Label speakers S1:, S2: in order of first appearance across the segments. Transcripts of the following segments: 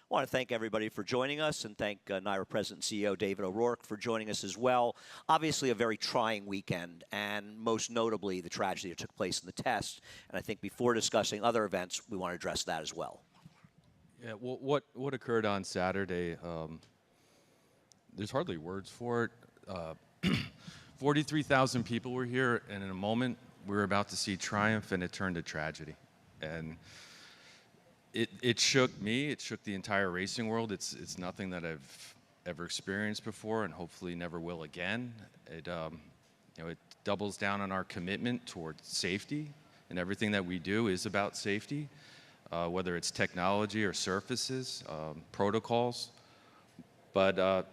S1: I want to thank everybody for joining us and thank NYRA President and CEO David O'Rourke for joining us as well. Obviously, a very trying weekend, and most notably, the tragedy that took place in the test. And I think before discussing other events, we want to address that as well.
S2: Yeah, well, what occurred on Saturday, there's hardly words for it. 43,000 people were here, and in a moment, we were about to see triumph, and it turned to tragedy. And it shook me, it shook the entire racing world. It's nothing that I've ever experienced before, and hopefully never will again. It doubles down on our commitment towards safety, and everything that we do is about safety, whether it's technology or surfaces, protocols. But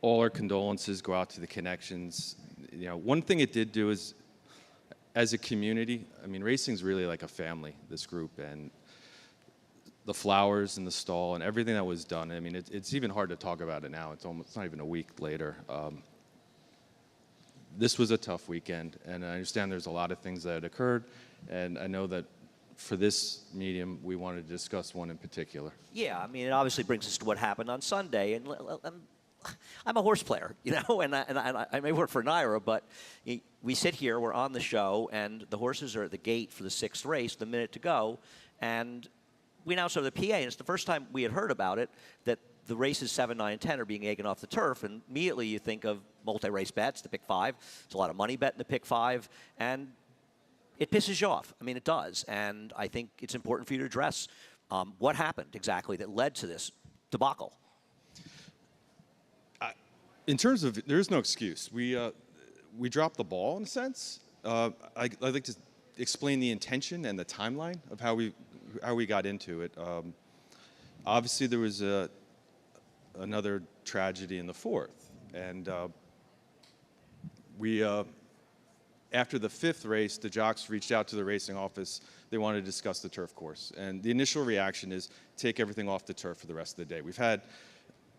S2: all our condolences go out to the connections. One thing it did do is, as a community, I mean, racing's really like a family, this group, and the flowers in the stall and everything that was done. I mean, it's even hard to talk about it now. It's not even a week later. This was a tough weekend, and I understand there's a lot of things that had occurred, and I know that for this medium, we wanted to discuss one in particular.
S1: Yeah, I mean, it obviously brings us to what happened on Sunday, and I'm a horse player, and I may work for NYRA, but we sit here, we're on the show, and the horses are at the gate for the sixth race, the minute to go, and we announced over the PA, and it's the first time we had heard about it, that the races 7, 9, and 10 are being taken off the turf, and immediately you think of multi-race bets, the pick 5. There's a lot of money bet in the pick 5, and it pisses you off. I mean, it does, and I think it's important for you to address what happened exactly that led to this debacle.
S2: In terms of, there is no excuse. We dropped the ball in a sense. I'd like to explain the intention and the timeline of how we got into it. Obviously, there was another tragedy in the fourth, and after the fifth race, the jocks reached out to the racing office. They wanted to discuss the turf course, and the initial reaction is take everything off the turf for the rest of the day. We've had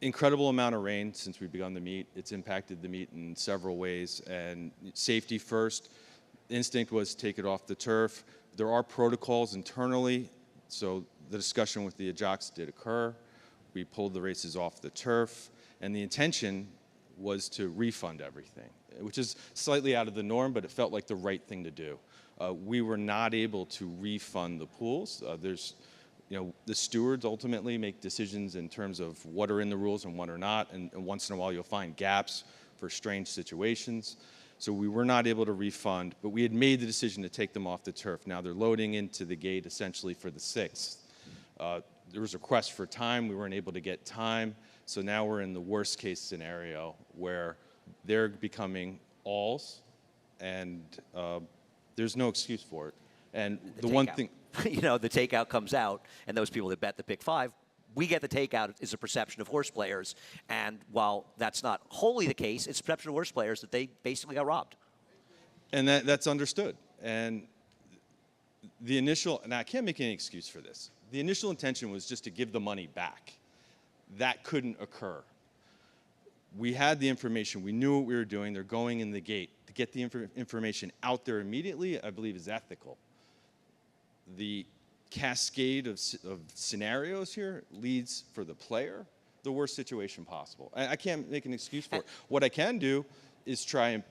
S2: incredible amount of rain since we've begun the meet. It's impacted the meet in several ways, and safety first. Instinct was take it off the turf. There are protocols internally, so the discussion with the jocks did occur. We pulled the races off the turf, and the intention was to refund everything, which is slightly out of the norm, but it felt like the right thing to do. We were not able to refund the pools. The stewards ultimately make decisions in terms of what are in the rules and what are not, and once in a while you'll find gaps for strange situations. So we were not able to refund, but we had made the decision to take them off the turf. Now they're loading into the gate essentially for the 6th. There was a request for time. We weren't able to get time. So now we're in the worst case scenario where they're becoming alls, and there's no excuse for it. And the one thing,
S1: the takeout comes out, and those people that bet the pick 5, we get the takeout is a perception of horse players. And while that's not wholly the case, it's a perception of horse players that they basically got robbed.
S2: And that's understood. And the initial, and I can't make any excuse for this, the initial intention was just to give the money back. That couldn't occur. We had the information. We knew what we were doing. They're going in the gate. To get the information out there immediately, I believe, is ethical. The cascade of scenarios here leads for the player the worst situation possible. I can't make an excuse for it. What I can do is try and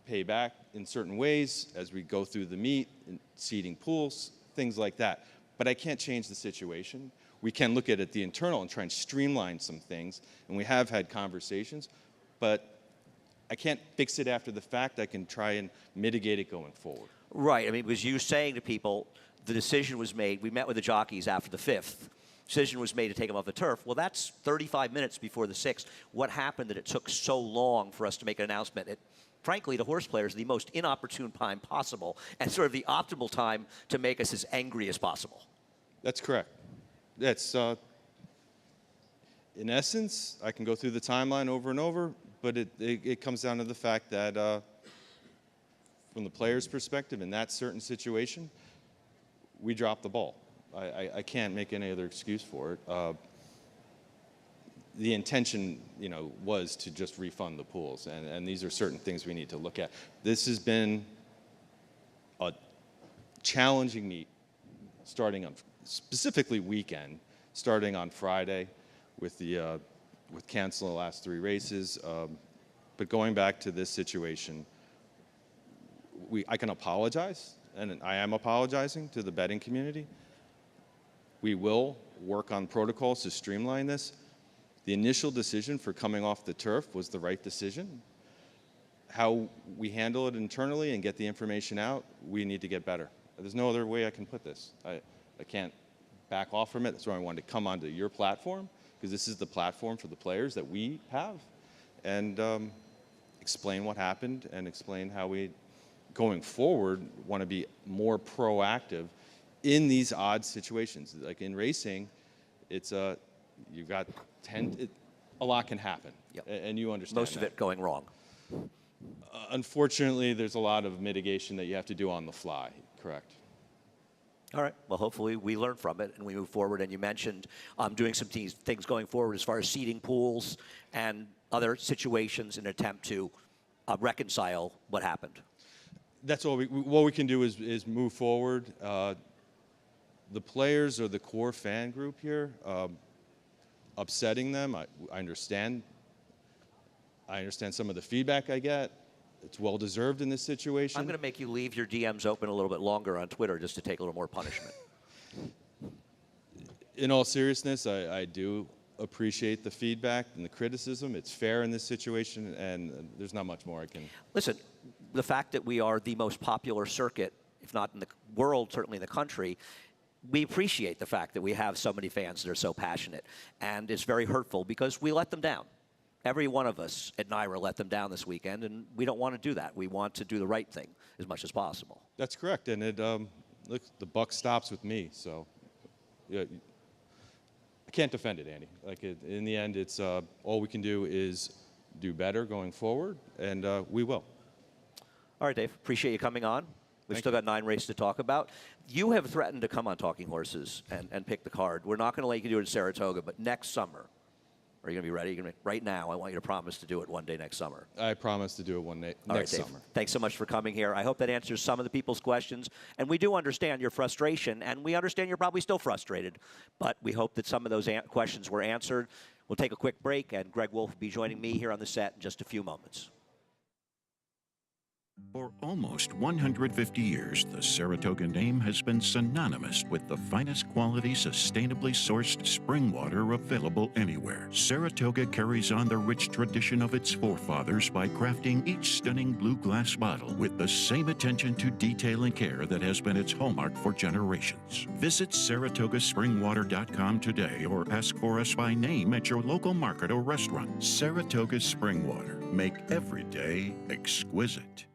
S2: pay back in certain ways as we go through the meet, seeding pools, things like that. But I can't change the situation. We can look at it the internal and try and streamline some things, and we have had conversations, but I can't fix it after the fact. I can try and mitigate it going forward.
S1: Right. I mean, it was you saying to people, the decision was made. We met with the jockeys after the 5th. Decision was made to take them off the turf. Well, that's 35 minutes before the 6th. What happened that it took so long for us to make an announcement? Frankly, to horse players, the most inopportune time possible, and sort of the optimal time to make us as angry as possible.
S2: That's correct. That's, in essence, I can go through the timeline over and over, but it comes down to the fact that from the player's perspective, in that certain situation, we dropped the ball. I can't make any other excuse for it. The intention, was to just refund the pools, and these are certain things we need to look at. This has been a challenging meet, starting on specifically weekend, starting on Friday with with canceling the last 3 races. But going back to this situation, I can apologize, and I am apologizing to the betting community. We will work on protocols to streamline this. The initial decision for coming off the turf was the right decision. How we handle it internally and get the information out, we need to get better. There's no other way I can put this. I can't back off from it. That's why I wanted to come onto your platform, because this is the platform for the players that we have, and explain what happened and explain how we, going forward, want to be more proactive in these odd situations. Like in racing, it's you've got a lot can happen,
S1: Yep.
S2: And you understand
S1: Most of
S2: that.
S1: it going wrong.
S2: Unfortunately, there's a lot of mitigation that you have to do on the fly. Correct.
S1: All right. Well, hopefully we learn from it and we move forward. And you mentioned doing some things going forward as far as seeding pools and other situations in an attempt to reconcile what happened.
S2: That's all. What we can do is move forward. The players or the core fan group here, upsetting them. I understand. I understand some of the feedback I get. It's well deserved in this situation.
S1: I'm going to make you leave your DMs open a little bit longer on Twitter just to take a little more punishment.
S2: In all seriousness, I do appreciate the feedback and the criticism. It's fair in this situation, and there's not much more I can.
S1: Listen, the fact that we are the most popular circuit, if not in the world, certainly in the country, we appreciate the fact that we have so many fans that are so passionate. And it's very hurtful because we let them down. Every one of us at NYRA let them down this weekend, and we don't want to do that. We want to do the right thing as much as possible.
S2: That's correct, and look, the buck stops with me, so yeah, I can't defend it, Andy. Like in the end, it's all we can do is do better going forward, and we will.
S1: All right, Dave. Appreciate you coming on. We've still got 9 races to talk about. You have threatened to come on Talking Horses and pick the card. We're not going to let you do it in Saratoga, but next summer. Are you going to be ready? Right now, I want you to promise to do it one day next summer.
S2: I promise to do it one day
S1: All right,
S2: next
S1: Dave.
S2: summer.
S1: Thanks so much for coming here. I hope that answers some of the people's questions. And we do understand your frustration, and we understand you're probably still frustrated. But we hope that some of those questions were answered. We'll take a quick break, and Greg Wolf will be joining me here on the set in just a few moments.
S3: For almost 150 years, the Saratoga name has been synonymous with the finest quality, sustainably sourced spring water available anywhere. Saratoga carries on the rich tradition of its forefathers by crafting each stunning blue glass bottle with the same attention to detail and care that has been its hallmark for generations. Visit SaratogaSpringwater.com today or ask for us by name at your local market or restaurant. Saratoga Spring Water. Make every day exquisite.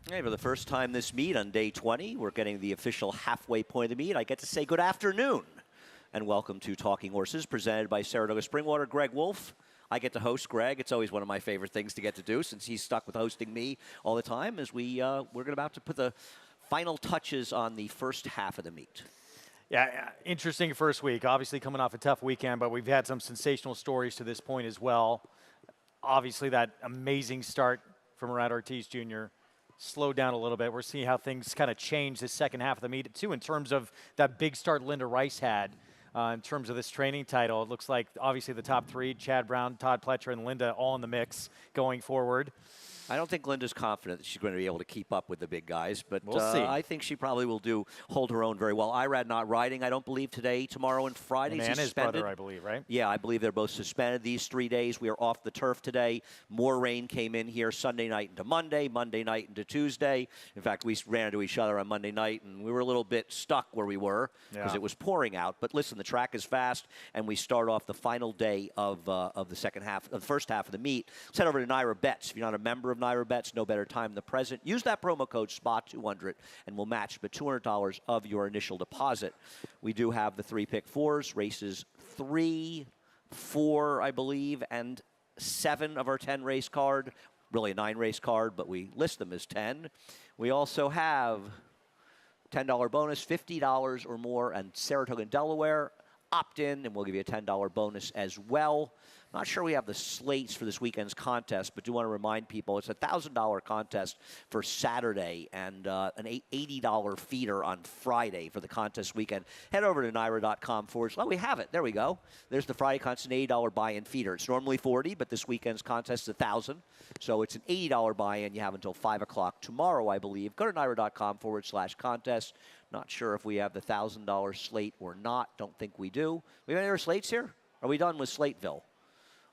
S1: Hey, for the first time this meet on day 20, we're getting the official halfway point of the meet. I get to say good afternoon and welcome to Talking Horses, presented by Saratoga Springwater. Greg Wolf. I get to host Greg. It's always one of my favorite things to get to do since he's stuck with hosting me all the time as we're about to put the final touches on the first half of the meet.
S4: Yeah, interesting first week. Obviously coming off a tough weekend, but we've had some sensational stories to this point as well. Obviously that amazing start from Murat Ortiz Jr. slowed down a little bit. We're seeing how things kind of change the second half of the meet, too, in terms of that big start Linda Rice had in terms of this training title. It looks like, obviously, the top three, Chad Brown, Todd Pletcher, and Linda, all in the mix going forward.
S1: I don't think Linda's confident that she's going to be able to keep up with the big guys, but
S4: we'll see.
S1: I think she probably will hold her own very well. Irad not riding, I don't believe, today, tomorrow, and Friday.
S4: And his brother, I believe, right?
S1: Yeah, I believe they're both suspended these 3 days. We are off the turf today. More rain came in here Sunday night into Monday, Monday night into Tuesday. In fact, we ran into each other on Monday night, and we were a little bit stuck where we were because it was pouring out. But listen, the track is fast, and we start off the final day of the second half, of the first half of the meet. Let's head over to Naira Bets. If you're not a member of Naira Bets, no better time than the present. Use that promo code SPOT200 and we'll match the $200 of your initial deposit. We do have the 3-pick-4s, races 3, 4, I believe, and 7 of our 10 race card. Really a 9 race card, but we list them as 10. We also have $10 bonus, $50 or more, and Saratoga and Delaware. Opt in, and we'll give you a $10 bonus as well. Not sure we have the slates for this weekend's contest, but do want to remind people it's a $1,000 contest for Saturday and an $80 feeder on Friday for the contest weekend. Head over to NYRA.com / oh, we have it. There we go. There's the Friday contest, an $80 buy-in feeder. It's normally $40, but this weekend's contest is $1,000. So it's an $80 buy-in. You have until 5 o'clock tomorrow, I believe. Go to NYRA.com / contest. Not sure if we have the $1,000 slate or not. Don't think we do. We have any other slates here? Are we done with Slateville?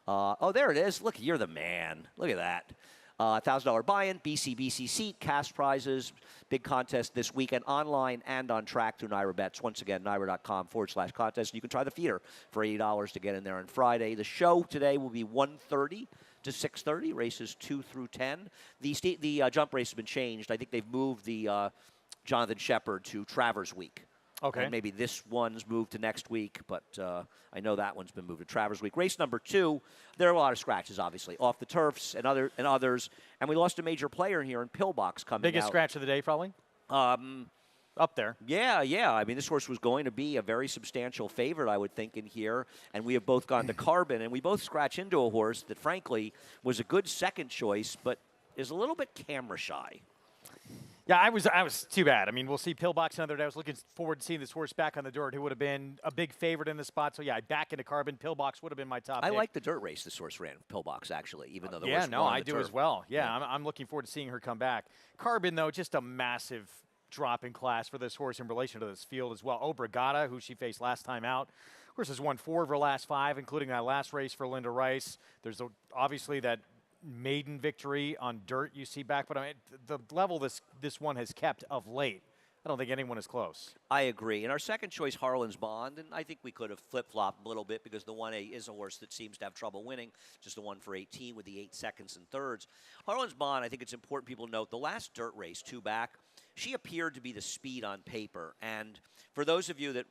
S1: Oh, there it is. Look, you're the man. Look at that. $1,000 buy-in, BC seat, cash prizes, big contest this weekend online and on track through Naira Bets. Once again, NYRA.com / contest. You can try the feeder for $80 to get in there on Friday. The show today will be 1:30 to 6:30, races 2 through 10. The jump race has been changed. I think they've moved the Jonathan Shepard to Travers Week.
S4: Okay.
S1: And maybe this one's moved to next week, but I know that one's been moved to Travers Week. Race number 2, there are a lot of scratches, obviously, off the turfs and others. And we lost a major player here in Pillbox coming
S4: Biggest
S1: out.
S4: scratch of the day, probably? Up there.
S1: Yeah. I mean, this horse was going to be a very substantial favorite, I would think, in here. And we have both gone to Carbon, and we both scratch into a horse that, frankly, was a good second choice, but is a little bit camera shy.
S4: Yeah, I was too bad. I mean, we'll see Pillbox another day. I was looking forward to seeing this horse back on the dirt, who would have been a big favorite in the spot. So, yeah, back into Carbon. Pillbox would have been my top
S1: I
S4: pick.
S1: like the dirt race this horse ran, Pillbox, actually, even though the
S4: yeah,
S1: horse
S4: no,
S1: won
S4: I
S1: the
S4: do
S1: turf.
S4: as well. Yeah, I'm looking forward to seeing her come back. Carbon, though, just a massive drop in class for this horse in relation to this field as well. Obrigada, who she faced last time out. Horse has won 4 of her last 5, including that last race for Linda Rice. There's obviously that maiden victory on dirt you see back, but I mean, the level this one has kept of late, I don't think anyone is close.
S1: I agree. And our second choice, Harlan's Bond, and I think we could have flip-flopped a little bit because the 1A is a horse that seems to have trouble winning, just the 1 for 18 with the 8 seconds and thirds. Harlan's Bond, I think it's important people note, the last dirt race, 2 back, she appeared to be the speed on paper. And for those of you that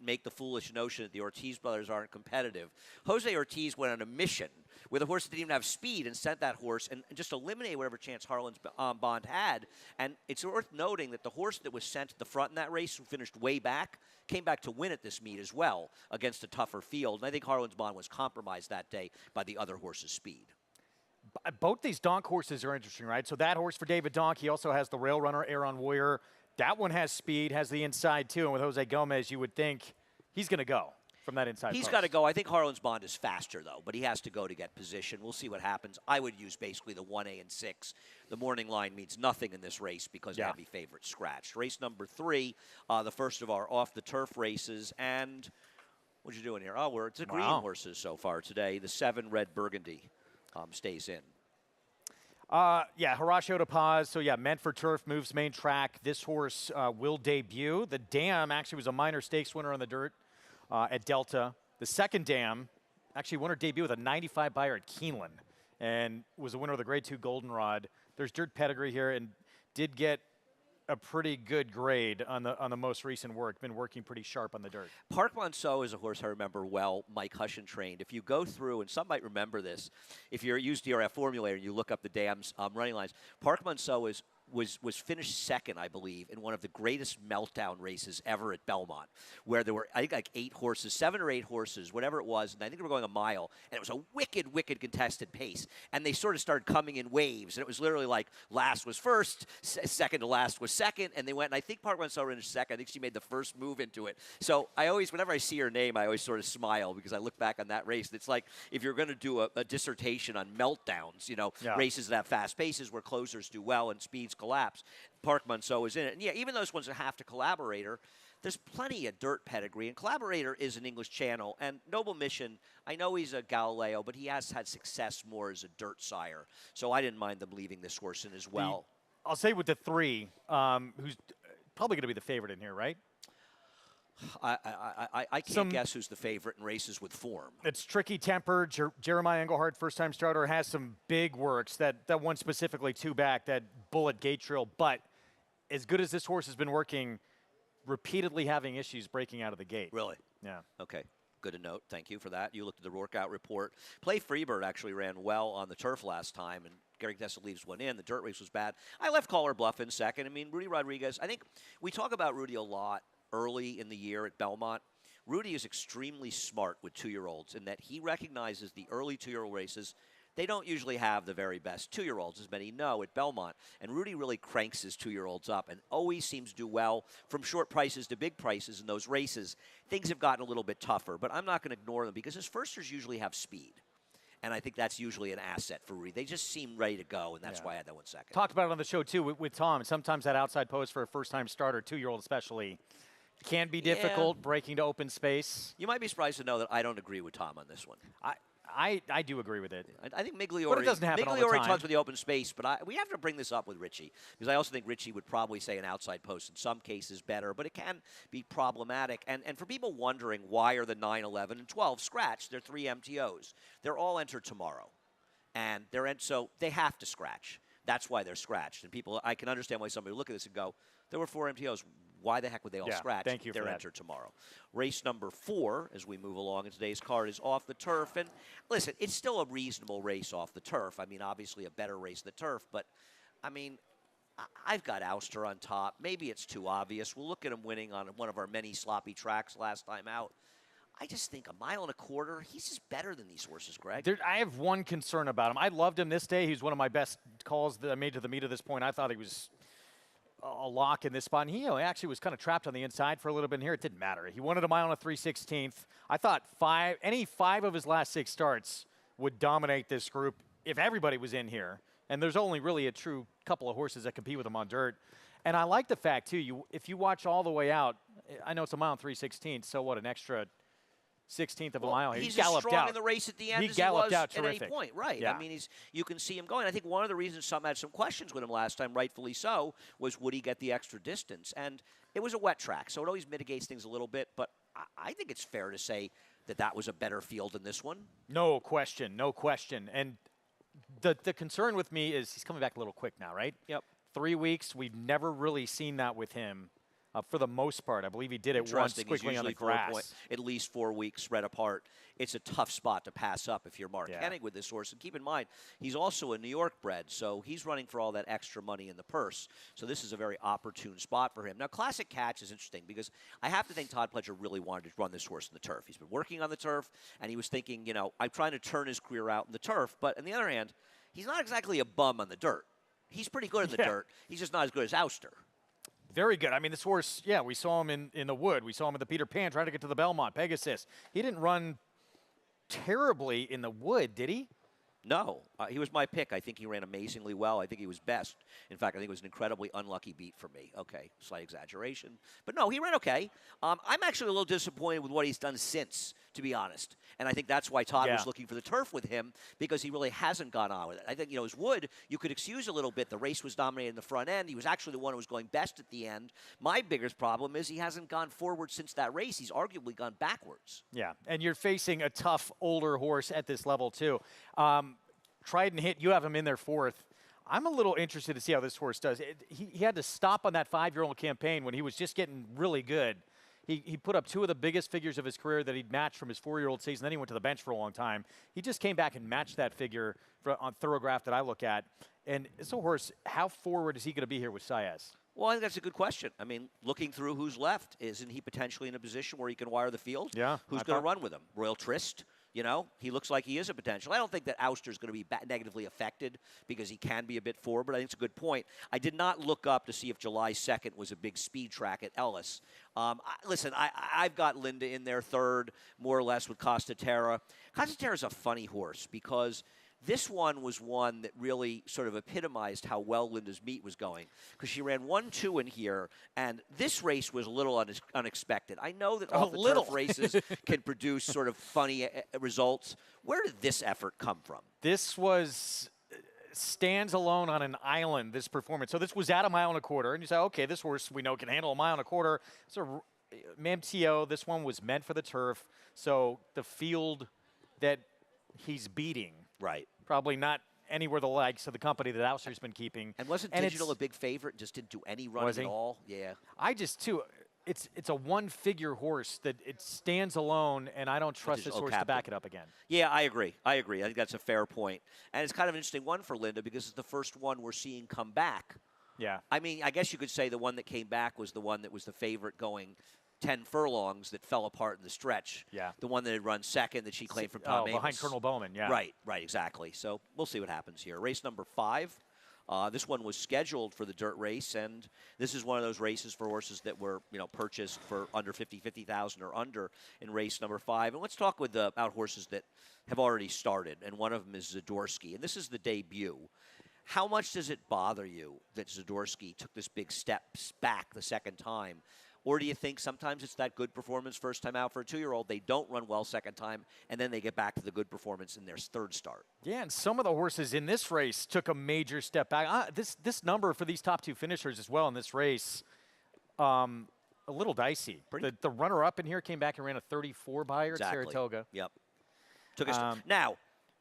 S1: make the foolish notion that the Ortiz brothers aren't competitive, Jose Ortiz went on a mission with a horse that didn't even have speed and sent that horse and just eliminated whatever chance Harlan's Bond had. And it's worth noting that the horse that was sent to the front in that race, who finished way back, came back to win at this meet as well against a tougher field. And I think Harlan's Bond was compromised that day by the other horse's speed.
S4: Both these donk horses are interesting, right? So that horse for David Donk, he also has the rail runner, Aaron Warrior. That one has speed, has the inside too, and with Jose Gomez, you would think he's going to go from that inside
S1: He's
S4: post.
S1: got to go. I think Harlan's Bond is faster, though, but he has to go to get position. We'll see what happens. I would use basically the 1A and 6. The morning line means nothing in this race because the heavy favorite scratched. Race number 3, the first of our off-the-turf races, and what you doing here? Oh, it's the green horses so far today. The 7 Red Burgundy stays in.
S4: Yeah, Horacio de Paz, so yeah, meant for turf, moves main track. This horse will debut. The dam actually was a minor stakes winner on the dirt at Delta. The second dam actually won her debut with a 95 buyer at Keeneland and was a winner of the Grade 2 Goldenrod. There's dirt pedigree here, and did get a pretty good grade on the most recent work. Been working pretty sharp on the dirt.
S1: Park Monceau is a horse I remember well. Mike Hushin trained. If you go through, and some might remember this, if you're used DRF formulator and you look up the dams running lines, Park Monceau was finished second, I believe, in one of the greatest meltdown races ever at Belmont, where there were, I think, like 8 horses, 7 or 8 horses, whatever it was, and I think they were going a mile, and it was a wicked contested pace, and they sort of started coming in waves, and it was literally like last was first, second to last was second, and they went, and I think Park Monceau finished second. I think she made the first move into it. So I always, whenever I see her name, I always sort of smile because I look back on that race, and it's like if you're going to do a dissertation on meltdowns, races that have fast paces where closers do well and speeds collapse, Park Monceau is in it. And yeah, even those ones that have to Collaborator, there's plenty of dirt pedigree. And Collaborator is an English channel. And Noble Mission, I know he's a Galileo, but he has had success more as a dirt sire. So I didn't mind them leaving this horse in as well.
S4: I'll say with the 3, who's probably going to be the favorite in here, right?
S1: I can't guess who's the favorite in races with form.
S4: It's Tricky Temper. Jeremiah Engelhardt, first-time starter, has some big works. That one specifically 2 back, that Bullet Gate Trail. But as good as this horse has been working, repeatedly having issues breaking out of the gate.
S1: Really?
S4: Yeah.
S1: Okay. Good to note. Thank you for that. You looked at the workout report. Play Freebird actually ran well on the turf last time, and Gary Tessa leaves one in. The dirt race was bad. I left Caller Bluff in second. I mean, Rudy Rodriguez, I think we talk about Rudy a lot early in the year at Belmont. Rudy is extremely smart with 2-year-olds in that he recognizes the early 2-year-old races. They don't usually have the very best 2-year-olds, as many know, at Belmont. And Rudy really cranks his 2-year-olds up and always seems to do well from short prices to big prices in those races. Things have gotten a little bit tougher, but I'm not going to ignore them because his firsters usually have speed. And I think that's usually an asset for Rudy. They just seem ready to go, and that's why I had that one second.
S4: Talked about it on the show, too, with Tom. And sometimes that outside post for a first-time starter, 2-year-old especially, can be difficult, breaking to open space.
S1: You might be surprised to know that I don't agree with Tom on this one.
S4: I do agree with it.
S1: I think Migliore,
S4: but it doesn't happen all the time.
S1: talks about the open space, but we have to bring this up with Richie because I also think Richie would probably say an outside post in some cases better, but it can be problematic. And for people wondering why are the 9, 11, and 12 scratched, they're 3 MTOs. They're all entered tomorrow, and so they have to scratch. That's why they're scratched. And people, I can understand why somebody would look at this and go, there were 4 MTOs. Why the heck would they all scratch?
S4: Thank you.
S1: They're entered tomorrow. Race number 4, as we move along in today's card, is off the turf. And listen, it's still a reasonable race off the turf. I mean, obviously a better race than the turf, but I mean, I've got Ouster on top. Maybe it's too obvious. We'll look at him winning on one of our many sloppy tracks last time out. I just think 1.25 miles, he's just better than these horses, Greg.
S4: I have one concern about him. I loved him this day. He's one of my best calls that I made to the meet at this point. I thought he was a lock in this spot. And he actually was kind of trapped on the inside for a little bit in here. It didn't matter. He wanted 1 mile and a 3/16. I thought any 5 of his last 6 starts would dominate this group if everybody was in here. And there's only really a true couple of horses that compete with him on dirt. And I like the fact, too, if you watch all the way out, I know it's 1 mile and 3/16, so what, an extra 16th of a mile.
S1: He's
S4: galloped
S1: as strong
S4: out
S1: in the race at the end
S4: he
S1: as
S4: galloped
S1: he was
S4: out terrific.
S1: at any point. Right.
S4: Yeah.
S1: I mean, you can see him going. I think one of the reasons some had some questions with him last time, rightfully so, was would he get the extra distance? And it was a wet track, so it always mitigates things a little bit. But I think it's fair to say that was a better field than this one.
S4: No question. No question. And the concern with me is he's coming back a little quick now, right?
S1: Yep.
S4: 3 weeks. We've never really seen that with him. For the most part, I believe he did it once quickly on the grass.
S1: At least 4 weeks spread apart. It's a tough spot to pass up if you're Mark Hennig with this horse. And keep in mind, he's also a New York bred, so he's running for all that extra money in the purse. So this is a very opportune spot for him. Now, Classic Catch is interesting because I have to think Todd Pletcher really wanted to run this horse in the turf. He's been working on the turf, and he was thinking, I'm trying to turn his career out in the turf. But on the other hand, he's not exactly a bum on the dirt. He's pretty good in the dirt. He's just not as good as Ouster.
S4: Very good. I mean, this horse, we saw him in the wood. We saw him at the Peter Pan trying to get to the Belmont, Pegasus. He didn't run terribly in the wood, did he?
S1: No, he was my pick. I think he ran amazingly well. I think he was best. In fact, I think it was an incredibly unlucky beat for me. Okay, slight exaggeration. But no, he ran okay. I'm actually a little disappointed with what he's done since, to be honest. And I think that's why Todd was looking for the turf with him, because he really hasn't gone on with it. I think, his wood, you could excuse a little bit. The race was dominated in the front end. He was actually the one who was going best at the end. My biggest problem is he hasn't gone forward since that race. He's arguably gone backwards.
S4: Yeah, and you're facing a tough, older horse at this level, too. Tried and Hit, you have him in there 4th. I'm a little interested to see how this horse does. He had to stop on that 5-year-old campaign when he was just getting really good. He put up 2 of the biggest figures of his career that he'd matched from his 4-year-old season. Then he went to the bench for a long time. He just came back and matched that figure on Thorograph that I look at. And it's a horse, how forward is he going to be here with Saez?
S1: Well, I think that's a good question. I mean, looking through who's left, isn't he potentially in a position where he can wire the field?
S4: Yeah.
S1: Who's going to run with him? Royal Trist, he looks like he is a potential. I don't think that Ouster's going to be negatively affected because he can be a bit forward, but I think it's a good point. I did not look up to see if July 2nd was a big speed track at Ellis. Listen, I've got Linda in there third, more or less, with Costa Terra. Costa Terra's a funny horse because this one was one that really sort of epitomized how well Linda's meet was going because she ran 1-2 in here, and this race was a little unexpected. I know that off-the-turf races can produce sort of funny results. Where did this effort come from?
S4: This was stands alone on an island, this performance. So this was at 1.25 miles, and you say, okay, this horse we know can handle 1.25 miles. So MTO, this one was meant for the turf. So the field that he's beating,
S1: right,
S4: probably not anywhere the likes of the company that Ouster's been keeping.
S1: And wasn't Digital a big favorite? Just didn't do any running at all? Yeah.
S4: I just, too, it's a one-figure horse that it stands alone, and I don't trust this horse to back it up again.
S1: Yeah, I agree. I think that's a fair point. And it's kind of an interesting one for Linda because it's the first one we're seeing come back.
S4: Yeah.
S1: I mean, I guess you could say the one that came back was the one that was the favorite going 10 furlongs that fell apart in the stretch.
S4: Yeah.
S1: The one that had run second that she claimed from Tom Amoss.
S4: Behind Colonel Bowman, yeah.
S1: Right, exactly. So we'll see what happens here. Race number 5. This one was scheduled for the dirt race, and this is one of those races for horses that were, purchased for under 50,000 or under in race number 5. And let's talk about horses that have already started, and one of them is Zadorsky, and this is the debut. How much does it bother you that Zadorsky took this big steps back the second time? Or do you think sometimes it's that good performance first time out for a 2-year-old? They don't run well second time, and then they get back to the good performance in their third start.
S4: Yeah, and some of the horses in this race took a major step back. This number for these top 2 finishers as well in this race, a little dicey. The runner-up in here came back and ran a 34 buyer at Saratoga.
S1: Yep. Now,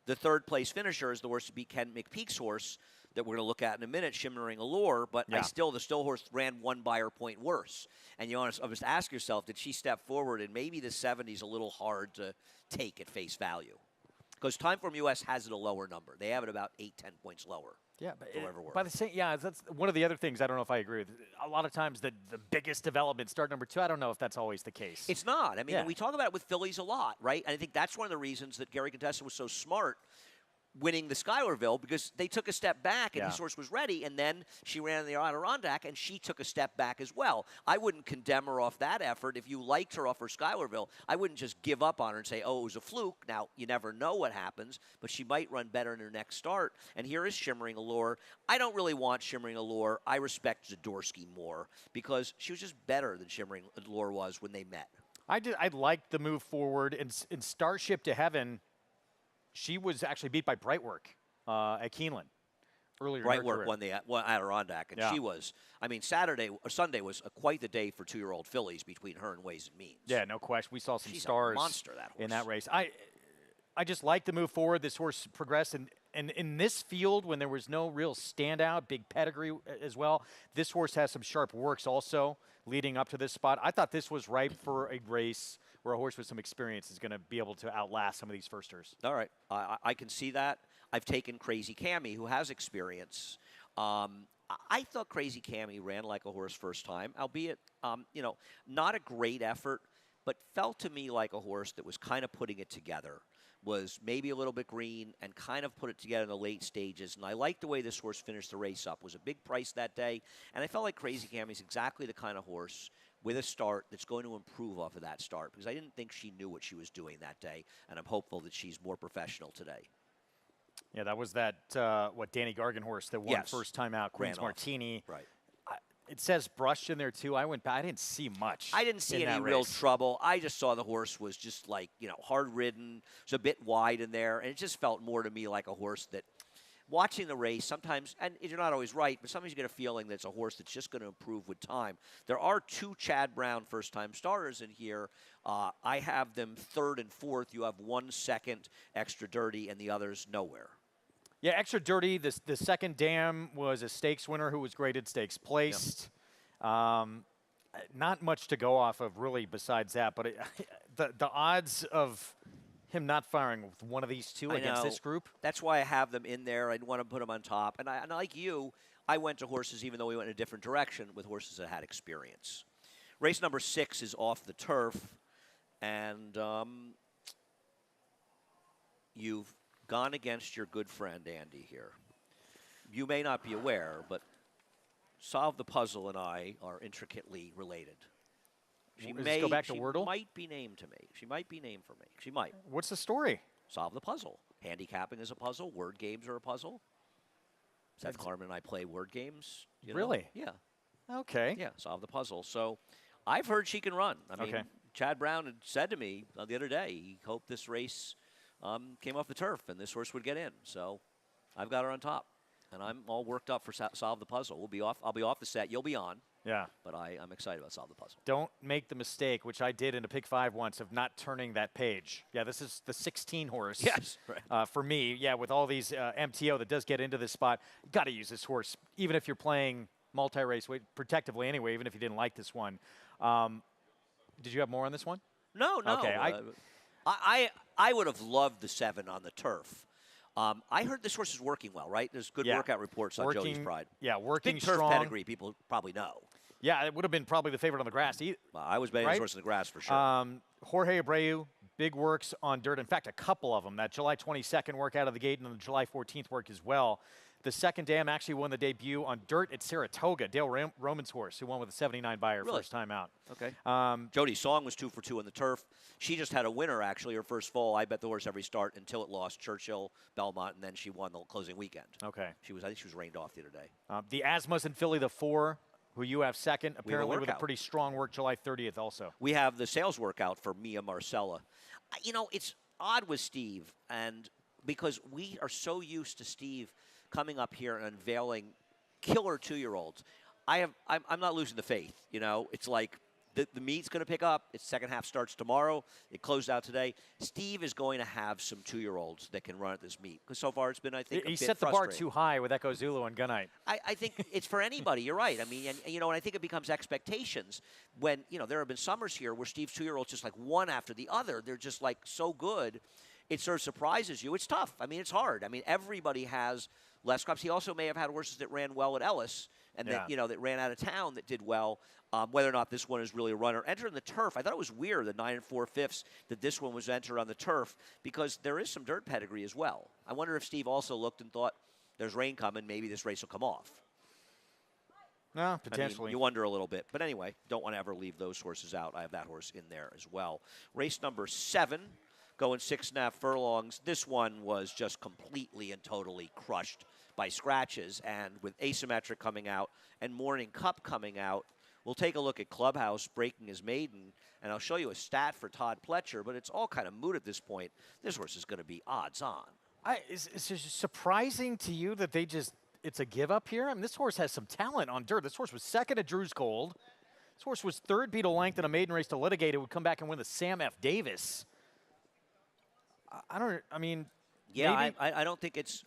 S1: the third-place finisher is the horse to beat Ken McPeak's horse that we're going to look at in a minute, Shimmering Allure, but the still horse ran 1 buyer point worse. And you must ask yourself, did she step forward? And maybe the 70's a little hard to take at face value. Because Timeform US has it a lower number. They have it about 8-10 points lower.
S4: Yeah, but by the same, that's one of the other things. I don't know if I agree with. A lot of times the biggest development start number 2. I don't know if that's always the case.
S1: It's not. I mean, we talk about it with fillies a lot, right? And I think that's one of the reasons that Gary Contessa was so smart winning the Schuylerville, because they took a step back and his horse was ready, and then she ran in the Adirondack and she took a step back as well. I wouldn't condemn her off that effort. If you liked her off her Schuylerville, I wouldn't just give up on her and say, oh, it was a fluke. Now, you never know what happens, but she might run better in her next start. And here is Shimmering Allure. I don't really want Shimmering Allure. I respect Zadorsky more because she was just better than Shimmering Allure was when they met.
S4: I liked the move forward. In Starship to Heaven, she was actually beat by Brightwork at Keeneland earlier.
S1: Brightwork won the Adirondack, and she was. I mean, Sunday was quite the day for 2-year-old fillies between her and Ways and Means.
S4: Yeah, no question. We saw some
S1: She's
S4: stars
S1: a monster, that horse.
S4: In that race. I just like the move forward. This horse progressed, and in this field, when there was no real standout, big pedigree as well, this horse has some sharp works also leading up to this spot. I thought this was ripe for a race where a horse with some experience is going to be able to outlast some of these firsters.
S1: All right. I can see that. I've taken Crazy Cammy, who has experience. I thought Crazy Cammy ran like a horse first time, albeit, not a great effort, but felt to me like a horse that was kind of putting it together. Was maybe a little bit green and kind of put it together in the late stages. And I liked the way this horse finished the race up. It was a big price that day. And I felt like Crazy Cammy's exactly the kind of horse with a start that's going to improve off of that start, because I didn't think she knew what she was doing that day. And I'm hopeful that she's more professional today.
S4: Yeah, that was that, Danny Gargan horse that won first time out, Queen's Martini.
S1: Right.
S4: It says brushed in there, too. I went back. I didn't see much.
S1: I didn't see any real trouble. I just saw the horse was just like, hard-ridden. It was a bit wide in there, and it just felt more to me like a horse that, watching the race, sometimes, and you're not always right, but sometimes you get a feeling that it's a horse that's just going to improve with time. There are 2 Chad Brown first-time starters in here. I have them third and fourth. You have 1 second extra dirty, and the others nowhere.
S4: Yeah, Extra Dirty. The second dam was a stakes winner who was graded stakes placed. Not much to go off of really besides that, but the odds of him not firing with one of these two
S1: I
S4: against
S1: know.
S4: this group.
S1: That's why I have them in there. I want to put them on top. And like you, I went to horses, even though we went in a different direction, with horses that had experience. Race number 6 is off the turf, and you've gone against your good friend Andy here. You may not be aware, but Solve the Puzzle and I are intricately related.
S4: Does this go back to Wordle?
S1: She might be named to me. She might be named for me. She might.
S4: What's the story?
S1: Solve the Puzzle. Handicapping is a puzzle. Word games are a puzzle. Seth Klarman and I play word games. You know?
S4: Really?
S1: Yeah.
S4: Okay.
S1: Yeah, Solve the Puzzle. So I've heard she can run. I mean,
S4: Okay.
S1: Chad Brown had said to me the other day he hoped this race came off the turf and this horse would get in. So I've got her on top. And I'm all worked up for Solve the Puzzle. I'll be off the set. You'll be on.
S4: Yeah.
S1: But I'm excited about Solve the Puzzle.
S4: Don't make the mistake, which I did in a pick 5 once, of not turning that page. Yeah, this is the 16 horse.
S1: Yes, right.
S4: For me, yeah, with all these MTO that does get into this spot, you got to use this horse, even if you're playing multi-race protectively anyway, even if you didn't like this one. Did you have more on this one?
S1: No.
S4: Okay,
S1: I would have loved the 7 on the turf. I heard this horse is working well, right? There's good workout reports on Jody's Pride.
S4: Yeah, working
S1: Big turf
S4: strong.
S1: pedigree, people probably know.
S4: Yeah, it would have been probably the favorite on the grass.
S1: Well, I was betting
S4: Right?
S1: this horse in the grass for sure.
S4: Jorge Abreu, big works on dirt. In fact, a couple of them. That July 22nd work out of the gate and the July 14th work as well. The second dam actually won the debut on dirt at Saratoga. Dale Roman's horse, who won with a 79 buyer
S1: Really?
S4: first time out.
S1: Okay. Jody Song was 2 for 2 on the turf. She just had a winner, actually, her first fall. I bet the horse every start until it lost Churchill, Belmont, and then she won the closing weekend.
S4: Okay.
S1: I think she was rained off the other day.
S4: The Asmas in Philly, the 4, who you have second, apparently with a
S1: workout.
S4: pretty strong work July 30th also.
S1: We have the sales workout for Mia Marcella. You know, it's odd with Steve, and because we are so used to Steve coming up here and unveiling killer 2-year-olds. I'm not losing the faith. You know, it's like the meet's going to pick up. Its second half starts tomorrow. It closed out today. Steve is going to have some 2-year-olds that can run at this meet because so far it's been, I think,
S4: He
S1: a bit
S4: set the bar
S1: frustrating.
S4: too high with Echo Zulu and Gunite.
S1: I think it's for anybody. You're right. I mean, and I think it becomes expectations when, there have been summers here where Steve's 2-year-olds just like one after the other. They're just like so good. It sort of surprises you. It's tough. I mean, it's hard. I mean, everybody has less crops. He also may have had horses that ran well at Ellis and that, that ran out of town that did well. Whether or not this one is really a runner. Entering the turf, I thought it was weird, the 9 4/5, that this one was entered on the turf because there is some dirt pedigree as well. I wonder if Steve also looked and thought, there's rain coming, maybe this race will come off.
S4: No,
S1: I
S4: potentially.
S1: mean, you wonder a little bit. But anyway, don't want to ever leave those horses out. I have that horse in there as well. Race number 7, going 6.5 furlongs. This one was just completely and totally crushed by scratches. And with Asymmetric coming out and Morning Cup coming out, we'll take a look at Clubhouse breaking his maiden, and I'll show you a stat for Todd Pletcher, but it's all kind of moot at this point. This horse is going to be odds on.
S4: Is it surprising to you that it's a give up here? I mean, this horse has some talent on dirt. This horse was second at Drew's Gold. This horse was third beat a length in a maiden race to Litigate. It would come back and win the Sam F. Davis.
S1: Yeah, I don't think that's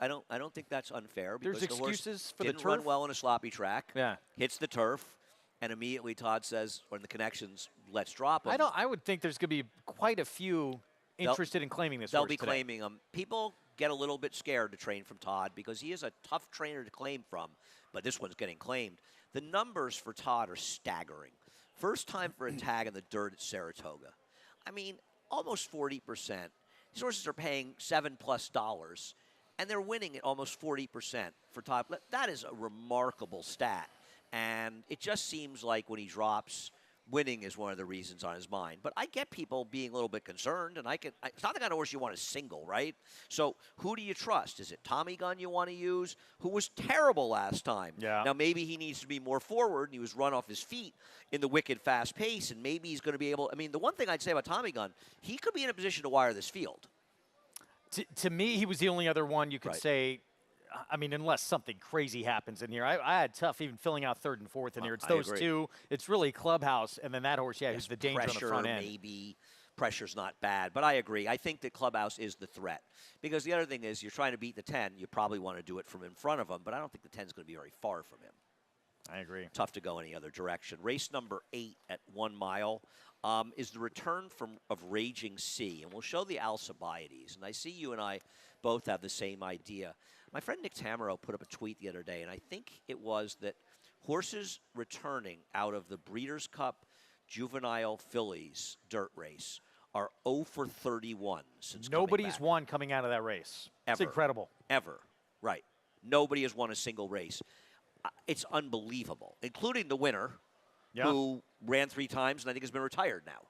S1: unfair because
S4: There's
S1: the horse
S4: excuses for the
S1: didn't run
S4: turf?
S1: well in a sloppy track.
S4: Yeah.
S1: Hits the turf, and immediately Todd says, or in the connections, let's drop him.
S4: I would think there's going to be quite a few interested in claiming this
S1: They'll
S4: horse
S1: be
S4: today.
S1: claiming him. People get a little bit scared to train from Todd because he is a tough trainer to claim from, but this one's getting claimed. The numbers for Todd are staggering. First time for a tag in the dirt at Saratoga. I mean, almost 40%. These horses are paying $7+, and they're winning at almost 40% for Todd. That is a remarkable stat, and it just seems like when he drops, winning is one of the reasons on his mind. But I get people being a little bit concerned, and it's not the kind of horse you want to single, right? So who do you trust? Is it Tommy Gunn you want to use, who was terrible last time?
S4: Yeah.
S1: Now, maybe he needs to be more forward, and he was run off his feet in the wicked fast pace, and maybe he's going to be able – I mean, the one thing I'd say about Tommy Gunn, he could be in a position to wire this field.
S4: To me, he was the only other one you could
S1: Right.
S4: say – I mean, unless something crazy happens in here. I had tough even filling out third and fourth in here. It's
S1: I
S4: those
S1: agree.
S4: two. It's really Clubhouse, and then that horse, who's the danger on the
S1: Pressure,
S4: front end.
S1: maybe. pressure's not bad. But I agree. I think that Clubhouse is the threat. Because the other thing is, you're trying to beat the 10. You probably want to do it from in front of him, but I don't think the 10 is going to be very far from him.
S4: I agree.
S1: Tough to go any other direction. Race number 8 at 1 mile is the return of Raging Sea. And we'll show the Alcibiades. And I see you and I both have the same idea. My friend Nick Tamaro put up a tweet the other day, and I think it was that horses returning out of the Breeders' Cup Juvenile Fillies dirt race are 0 for 31 since coming
S4: Nobody's
S1: back.
S4: won coming out of that race. It's
S1: Ever.
S4: incredible.
S1: Ever. Right. Nobody has won a single race. It's unbelievable, including the winner,
S4: Yeah.
S1: who ran 3 times and I think has been retired now.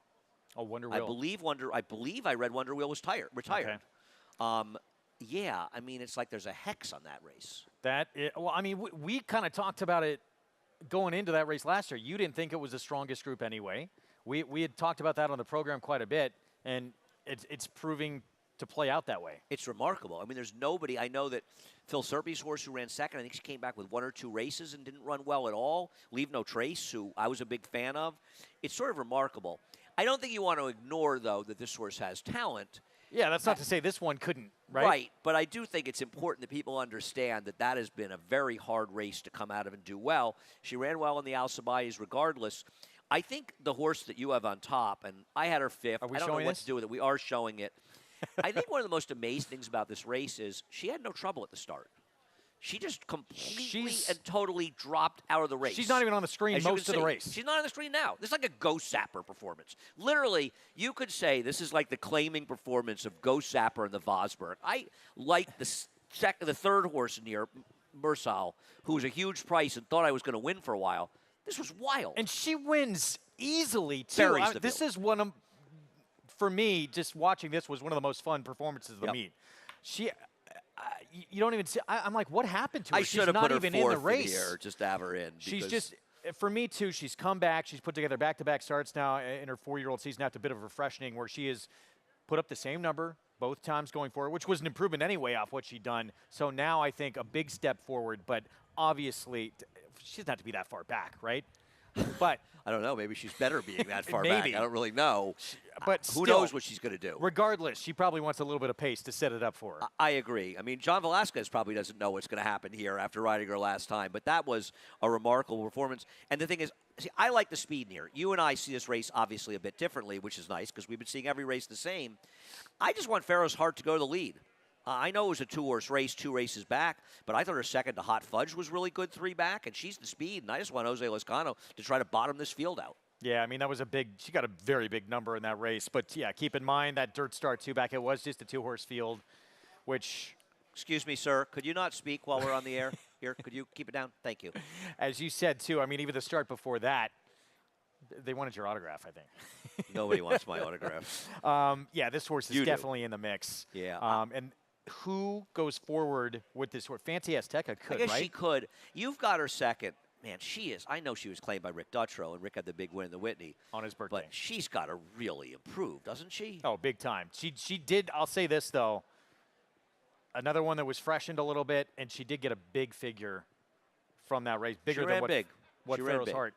S4: Oh, Wonder
S1: I
S4: Wheel.
S1: believe I read Wonder Wheel was retired.
S4: Okay.
S1: Yeah, I mean, it's like there's a hex on that race.
S4: Well, I mean, we kind of talked about it going into that race last year. You didn't think it was the strongest group anyway. We had talked about that on the program quite a bit, and it's proving to play out that way.
S1: It's remarkable. I mean, there's nobody. I know that Phil Serpy's horse, who ran second, I think she came back with 1 or 2 races and didn't run well at all. Leave No Trace, who I was a big fan of. It's sort of remarkable. I don't think you want to ignore, though, that this horse has talent.
S4: Yeah, that's not to say this one couldn't, right?
S1: Right, but I do think it's important that people understand that that has been a very hard race to come out of and do well. She ran well in the Alcibiades regardless. I think the horse that you have on top, and I had her 5th.
S4: Are we
S1: I don't know
S4: showing
S1: what
S4: this?
S1: to do with it. We are showing it. I think one of the most amazing things about this race is she had no trouble at the start. She just completely and totally dropped out of the race.
S4: She's not even on the screen
S1: As you
S4: most
S1: can
S4: of the
S1: see.
S4: race.
S1: She's not on the screen now. This is like a Ghost Zapper performance. Literally, you could say this is like the claiming performance of Ghost Zapper and the Vosburg. I like the third horse in here, Mursal, who was a huge price and thought I was going to win for a while. This was wild.
S4: And she wins easily, too.
S1: Buries the
S4: This
S1: field.
S4: is one of, for me, just watching this was one of the most fun performances of the meet. She, you don't even see, I'm like, what happened to her?
S1: I should have
S4: not
S1: put her
S4: even
S1: fourth
S4: in the race.
S1: here just to have her in.
S4: She's
S1: because-
S4: just, for me, too, she's come back. She's put together back-to-back starts now in her 4-year-old season after a bit of refreshing where she has put up the same number both times going forward, which was an improvement anyway off what she'd done. So now I think a big step forward, but obviously she doesn't have to be that far back, right? But
S1: I don't know. Maybe she's better being that far back.
S4: Maybe.
S1: I don't really know.
S4: But
S1: Who
S4: still,
S1: knows what she's going to do?
S4: regardless, she probably wants a little bit of pace to set it up for her.
S1: I agree. I mean, John Velasquez probably doesn't know what's going to happen here after riding her last time, but that was a remarkable performance. And the thing is, see, I like the speed in here. You and I see this race obviously a bit differently, which is nice because we've been seeing every race the same. I just want Pharaoh's Heart to go to the lead. I know it was a 2-horse race, 2 races back, but I thought her second to Hot Fudge was really good 3 back, and she's the speed, and I just want Jose Lezcano to try to bottom this field out.
S4: Yeah, I mean, that was she got a very big number in that race. But, yeah, keep in mind that dirt start 2 back, it was just a 2-horse field, which,
S1: Excuse me, sir. Could you not speak while we're on the air? Here, could you keep it down? Thank you.
S4: as you said, too, I mean, even the start before that, they wanted your autograph, I think.
S1: Nobody wants my autograph.
S4: Yeah, this horse is
S1: You do.
S4: definitely in the mix.
S1: Yeah.
S4: And who goes forward with this horse? Fancy Azteca could,
S1: I guess
S4: right?
S1: she could. You've got her second. Man, she is. I know she was claimed by Rick Dutrow, and Rick had the big win in the Whitney.
S4: On his birthday.
S1: But she's got to really improve, doesn't she?
S4: Oh, big time. She did. I'll say this though. Another one that was freshened a little bit, and she did get a big figure from that race, bigger
S1: She
S4: than
S1: ran
S4: what
S1: big.
S4: what
S1: She ran
S4: Pharaoh's
S1: big.
S4: Heart.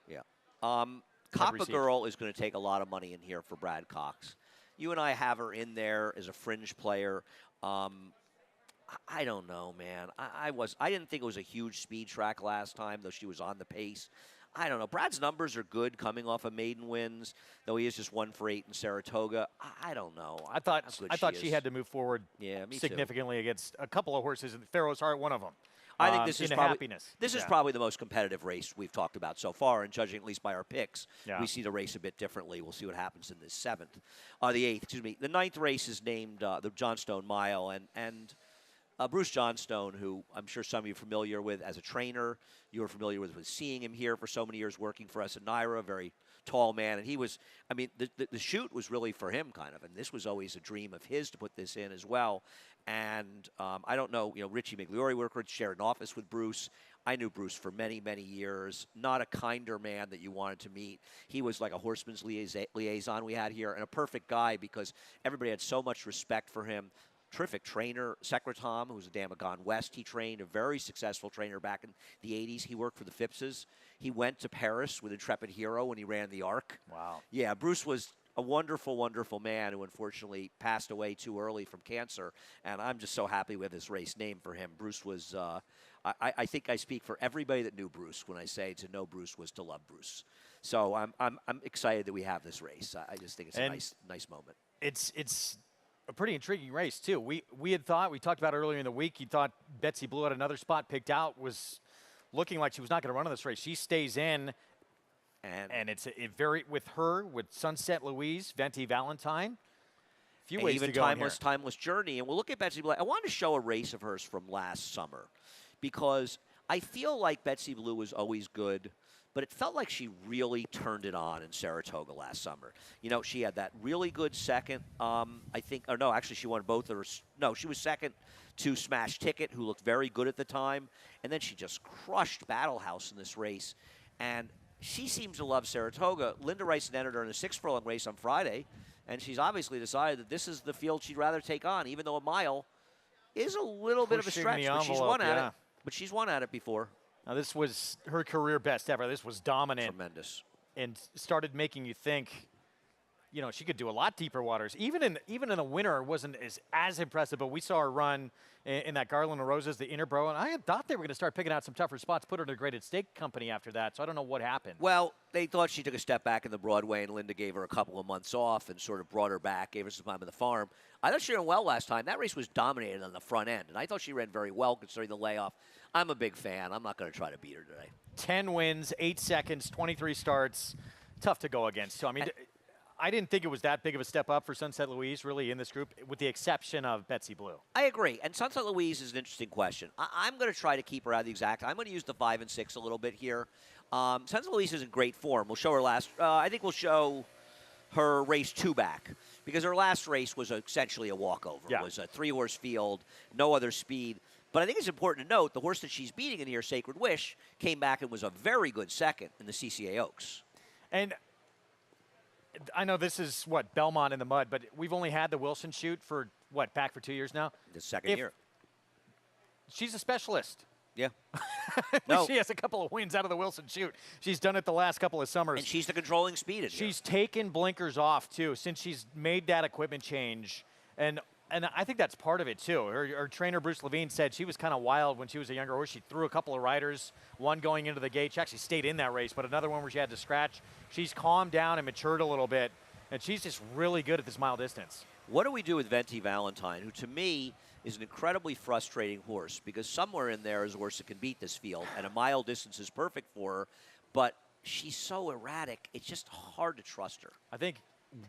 S1: Yeah.
S4: Had
S1: Coppa
S4: received.
S1: Girl is going to take a lot of money in here for Brad Cox. You and I have her in there as a fringe player. I don't know, man. I didn't think it was a huge speed track last time, though she was on the pace. I don't know. Brad's numbers are good coming off of maiden wins, though he is just 1 for 8 in Saratoga. I don't know.
S4: I thought
S1: how good
S4: she
S1: is.
S4: had to move forward
S1: Yeah, me too.
S4: significantly against a couple of horses, and Pharaoh's Heart, one of them.
S1: I think this is
S4: into
S1: probably
S4: happiness.
S1: this is
S4: Yeah.
S1: probably the most competitive race we've talked about so far, and judging at least by our picks,
S4: Yeah.
S1: we see the race a bit differently. We'll see what happens in this the 8th. Excuse me. The 9th race is named the Johnstone Mile, and Bruce Johnstone, who I'm sure some of you are familiar with as a trainer, you were familiar with seeing him here for so many years, working for us at NYRA, a very tall man, and he was. I mean, the shoot was really for him, kind of, and this was always a dream of his to put this in as well. And I don't know, Richie Migliori worked, shared an office with Bruce. I knew Bruce for many, many years. Not a kinder man that you wanted to meet. He was like a horseman's liaison we had here, and a perfect guy because everybody had so much respect for him. Terrific trainer, Secretom, who was a Damagon West. He trained, a very successful trainer back in the 80s. He worked for the Phippses. He went to Paris with Intrepid Hero when he ran the Arc.
S4: Wow.
S1: Yeah, Bruce was a wonderful, wonderful man who unfortunately passed away too early from cancer. And I'm just so happy with this race named for him. Bruce was, I think I speak for everybody that knew Bruce when I say to know Bruce was to love Bruce. So I'm excited that we have this race. I just think it's a nice moment.
S4: It's a pretty intriguing race, too. We had thought, we talked about earlier in the week, you thought Betsy Blue had another spot picked out, was looking like she was not going to run in this race. She stays in. And it's with her, with Sunset Louise, Venti Valentine. A few ways
S1: even
S4: to go in here.
S1: Timeless Journey. And we'll look at Betsy Blue. I wanted to show a race of hers from last summer because I feel like Betsy Blue was always good, but it felt like she really turned it on in Saratoga last summer. You know, she had that really good second, I think, or no, actually she won both of her. No, she was second to Smash Ticket, who looked very good at the time. And then she just crushed Battle House in this race. And she seems to love Saratoga. Linda Rice entered her in a 6 furlong race on Friday, and she's obviously decided that this is the field she'd rather take on, even though a mile is a little bit of a stretch. But she's won at it. But she's won at it before.
S4: Now, this was her career best ever. This was dominant.
S1: Tremendous.
S4: And started making you think, you know, she could do a lot deeper waters. Even in the winter, it wasn't as impressive, but we saw her run in that Garland of Roses, the Interbro, and I had thought they were going to start picking out some tougher spots, put her in a graded stake company after that, so I don't know what happened.
S1: Well, they thought she took a step back in the Broadway, and Linda gave her a couple of months off and sort of brought her back, gave her some time in the farm. I thought she ran well last time. That race was dominated on the front end, and I thought she ran very well considering the layoff. I'm a big fan. I'm not going to try to beat her today.
S4: 10 wins, 8 seconds, 23 starts. Tough to go against. So, I mean, I didn't think it was that big of a step up for Sunset Louise, really, in this group, with the exception of Betsy Blue.
S1: I agree. And Sunset Louise is an interesting question. I'm going to try to keep her out of the exact. I'm going to use the 5 and 6 a little bit here. Sunset Louise is in great form. We'll show her last. I think we'll show her race 2 back because her last race was essentially a walkover.
S4: Yeah.
S1: It was a 3-horse field, no other speed. But I think it's important to note the horse that she's beating in here, Sacred Wish, came back and was a very good second in the CCA Oaks.
S4: And I know this is, Belmont in the mud, but we've only had the Wilson shoot for, back for 2 years now?
S1: The second year.
S4: She's a specialist.
S1: Yeah. No.
S4: She has a couple of wins out of the Wilson shoot. She's done it the last couple of summers.
S1: And she's the controlling speed in here.
S4: She's taken blinkers off, too, since she's made that equipment change. And I think that's part of it, too. Her trainer, Bruce Levine, said she was kind of wild when she was a younger horse. She threw a couple of riders, one going into the gate. She actually stayed in that race, but another one where she had to scratch. She's calmed down and matured a little bit, and she's just really good at this mile distance.
S1: What do we do with Venti Valentine, who to me is an incredibly frustrating horse because somewhere in there is a horse that can beat this field, and a mile distance is perfect for her, but she's so erratic, it's just hard to trust her.
S4: I think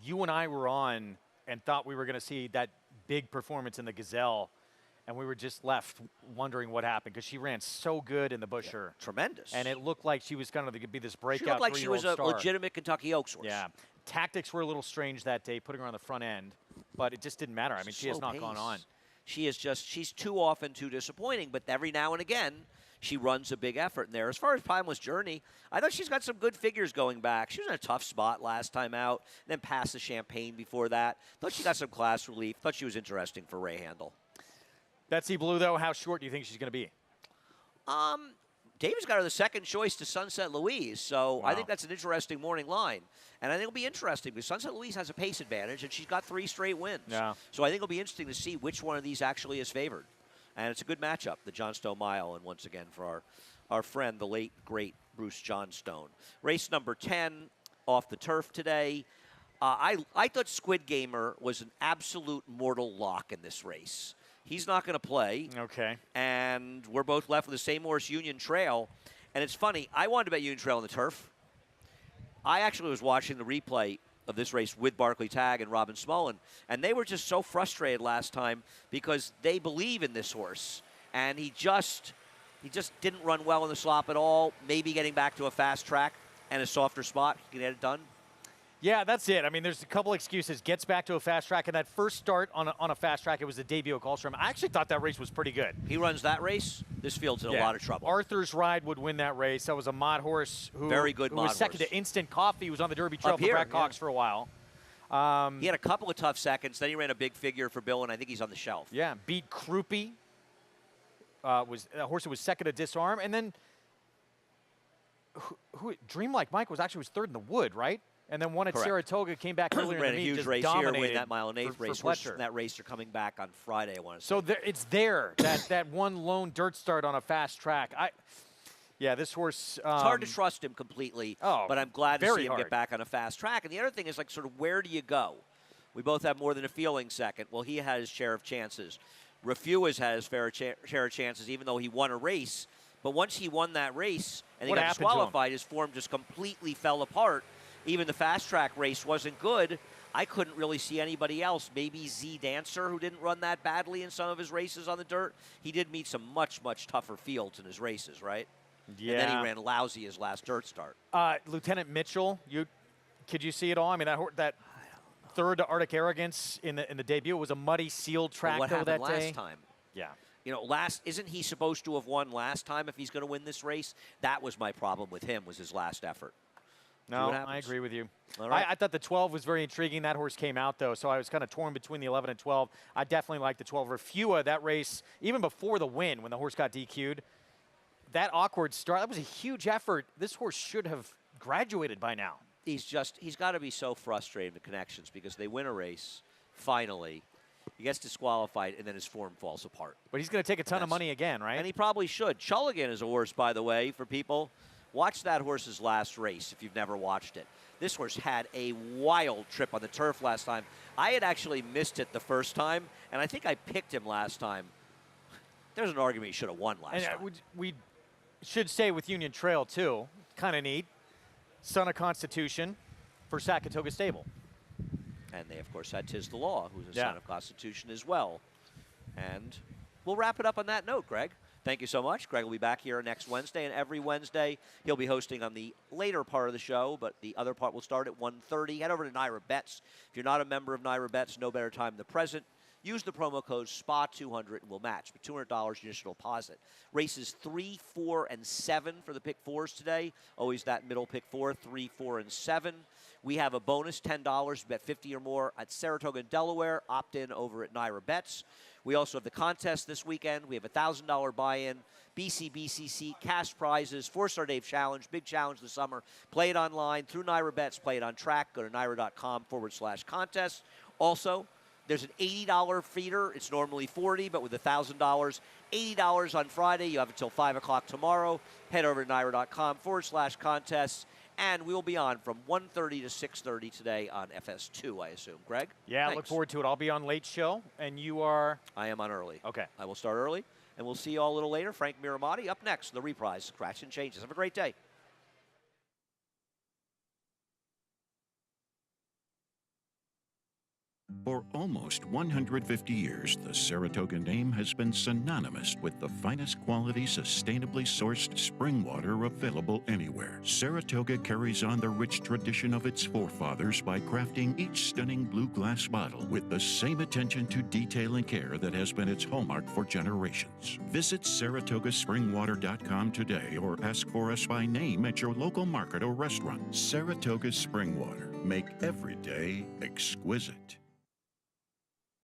S4: you and I were on and thought we were going to see that big performance in the Gazelle, and we were just left wondering what happened because she ran so good in the Busher.
S1: Yeah, tremendous.
S4: And it looked like she was going to be this breakout
S1: She looked like she was a
S4: star.
S1: legitimate Kentucky Oaks horse.
S4: Yeah. Tactics were a little strange that day, putting her on the front end, but it just didn't matter. I mean, she has not gone on.
S1: She's too often too disappointing, but every now and again, she runs a big effort in there. As far as Timeless Journey, I thought she's got some good figures going back. She was in a tough spot last time out, then passed the Champagne before that. Thought she got some class relief. Thought she was interesting for Ray Handel.
S4: Betsy Blue, though, how short do you think she's going to be?
S1: David's got her the second choice to Sunset Louise, so
S4: Wow.
S1: I think that's an interesting morning line. And I think it'll be interesting because Sunset Louise has a pace advantage, and she's got 3 straight wins.
S4: Yeah.
S1: So I think it'll be interesting to see which one of these actually is favored. And it's a good matchup, the Johnstone Mile, and once again for our friend, the late, great Bruce Johnstone. Race number 10 off the turf today. I thought Squid Gamer was an absolute mortal lock in this race. He's not going to play.
S4: Okay.
S1: And we're both left with the same horse, Union Trail. And it's funny, I wanted to bet Union Trail on the turf. I actually was watching the replay of this race with Barclay Tagg and Robin Smullen, and they were just so frustrated last time because they believe in this horse. And he just didn't run well in the slop at all, maybe getting back to a fast track and a softer spot. He can get it done.
S4: Yeah, that's it. I mean, there's a couple excuses. Gets back to a fast track, and that first start on a fast track, it was the debut of Colstrom. I actually thought that race was pretty good.
S1: He runs that race, this field's in a lot of trouble.
S4: Arthur's Ride would win that race. That was a mod horse who,
S1: Very good
S4: who
S1: mod
S4: was second
S1: horse.
S4: to Instant Coffee, who was on the Derby Trail
S1: Up
S4: for
S1: here,
S4: Brad
S1: yeah.
S4: Cox for a while.
S1: He had a couple of tough seconds. Then he ran a big figure for Bill, and I think he's on the shelf.
S4: Yeah, beat Krupe. Was a horse who was second to Disarm. And then who Dreamlike Mike was third in the Wood, right? And then won at
S1: Correct.
S4: Saratoga, came back earlier
S1: Ran
S4: in
S1: a
S4: the meet,
S1: huge
S4: just
S1: race here,
S4: dominated
S1: winning that mile and eighth
S4: for
S1: race.
S4: Fletcher.
S1: Horses in that race are coming back on Friday, I want to say.
S4: So it's there, that one lone dirt start on a fast track. This horse.
S1: It's hard to trust him completely, but I'm glad to
S4: very
S1: see him
S4: hard.
S1: get back on a fast track. And the other thing is, like, sort of where do you go? We both have more than a feeling second. Well, he had his share of chances. Refua's had his fair share of chances, even though he won a race. But once he won that race and he
S4: What
S1: got
S4: happened to him?
S1: disqualified, his form just completely fell apart. Even the fast track race wasn't good. I couldn't really see anybody else. Maybe Z Dancer, who didn't run that badly in some of his races on the dirt. He did meet some much, much tougher fields in his races, right?
S4: Yeah.
S1: And then he ran lousy his last dirt start.
S4: Lieutenant Mitchell, could you see it all? I mean, that third to Arctic Arrogance in the debut was a muddy, sealed track
S1: What
S4: though
S1: happened
S4: that
S1: last
S4: day.
S1: time?
S4: Yeah.
S1: You know, isn't he supposed to have won last time if he's going to win this race? That was my problem with him, was his last effort.
S4: No,
S1: what
S4: I
S1: happens.
S4: agree with you.
S1: All right.
S4: I thought the 12 was very intriguing. That horse came out, though, so I was kind of torn between the 11 and 12. I definitely like the 12. Refua, that race, even before the win, when the horse got DQ'd, that awkward start, that was a huge effort. This horse should have graduated by now.
S1: He's got to be so frustrated with Connections because they win a race, finally. He gets disqualified, and then his form falls apart.
S4: But he's going to take a ton of money again, right?
S1: And he probably should. Chulligan is a horse, by the way, for people. Watch that horse's last race if you've never watched it. This horse had a wild trip on the turf last time. I had actually missed it the first time, and I think I picked him last time. There's an argument he should have won last time.
S4: We should say with Union Trail, too, kind of neat, Son of Constitution for Saratoga Stable.
S1: And they, of course, had Tiz the Law, who's a
S4: Yeah.
S1: son of Constitution as well. And we'll wrap it up on that note, Greg. Thank you so much. Greg will be back here next Wednesday, and every Wednesday he'll be hosting on the later part of the show, but the other part will start at 1:30. Head over to Naira Bets. If you're not a member of Naira Bets, no better time than the present. Use the promo code SPA200 and we'll match with $200 initial deposit. Races 3, 4, and 7 for the pick fours today. Always that middle pick 4, 3, 4, and 7. We have a bonus, $10, bet 50 or more at Saratoga and Delaware. Opt in over at Naira Bets. We also have the contest this weekend. We have a $1,000 buy-in, BCBCC, cash prizes, 4-Star Dave Challenge, big challenge this summer. Play it online through Naira Bets. Play it on track. Go to naira.com/contest. Also, there's an $80 feeder. It's normally $40, but with $1,000, $80 on Friday. You have until 5 o'clock tomorrow. Head over to naira.com/contest. And we will be on from 1:30 to 6:30 today on FS2, I assume. Greg?
S4: Yeah,
S1: Thanks.
S4: look forward to it. I'll be on late show, and you are.
S1: I am on early.
S4: Okay.
S1: I will start early, and we'll see you all a little later. Frank Miramati up next, the reprise, Scratch and Changes. Have a great day.
S3: For almost 150 years, the Saratoga name has been synonymous with the finest quality, sustainably sourced spring water available anywhere. Saratoga carries on the rich tradition of its forefathers by crafting each stunning blue glass bottle with the same attention to detail and care that has been its hallmark for generations. Visit SaratogaSpringwater.com today or ask for us by name at your local market or restaurant. Saratoga Spring Water. Make every day exquisite.